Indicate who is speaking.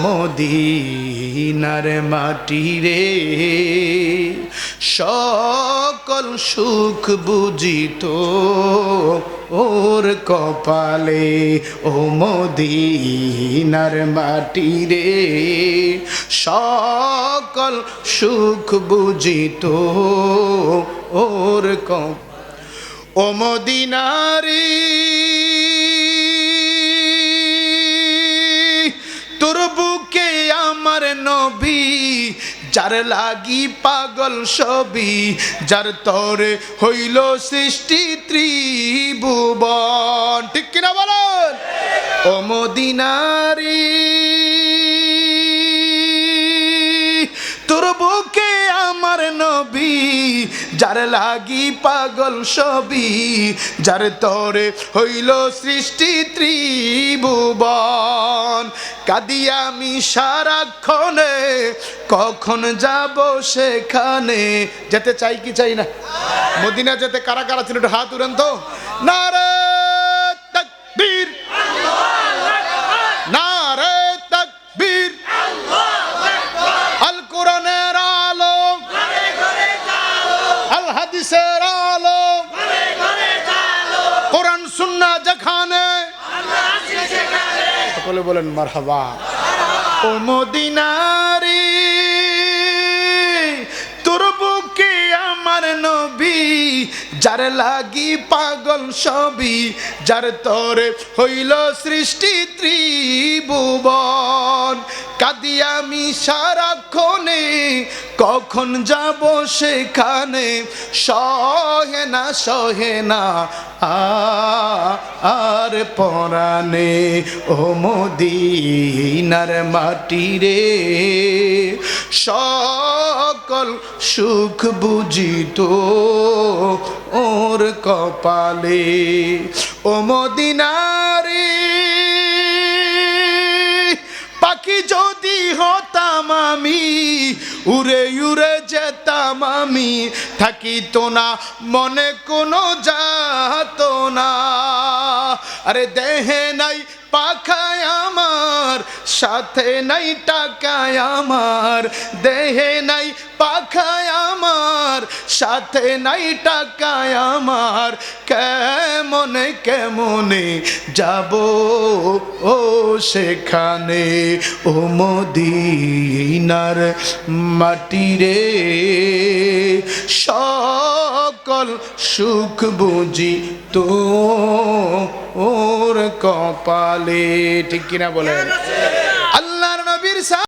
Speaker 1: মদিনার মাটি রে সকল সুখ বুঝিত ওর কপালে ও মদিনার মাটি রে সকল সুখ বুঝিত ওর ও মদিনারি তোর বুকে আমার নবী যার লাগি পাগল সবই যার তরে হইল সৃষ্টি ত্রিভুবন ঠিক কিনা বলেন ও মদিনারি তোর বুকে আমার নবী যার লাগি পাগল সবই যার তরে হইল সৃষ্টি ত্রিভুবন কাঁদি আমি সারাক্ষণে কখন যাব সেখানে যেতে চাই কি চাই না মদিনা যেতে কারা কারা ছিল একটু হাত উড়ান তো নারে তাকবীর নারে তাকবীর আল কোরআনের আলো আল হাদিসের আলো কোরআন সুন্নাহ যেখানে সকলে বলেন মারহাবা ও মদিনারি তোর বুকে আমার নবী যার লাগি পাগল সবই যার তরে হইল সৃষ্টি ত্রিভুবন কাঁদি আমি সারাক্ষণে কখন যাব সেখানে সহে না আর পরাণে ও মদিনার মাটি রে সকল সুখ বুঝিত ওর কপালে ও মদিনারে পাখি যদি হতাম আমি উড়ে উড়ে যেতাম আমি থাকিত না মনে কোনো যাত না আরে দেহে নাই পাখায় আমার সাথে নাই টাকায় আমার দেহে নাই পাখায় আমার সাথে নাই টাকায় আমার কেমনে কেমনে যাব ও সেখানে ও মদিনার মাটি রে সকল সুখ বুঝি তো ওর কপালে ঠিক কিনা বলেন আল্লাহর নবীর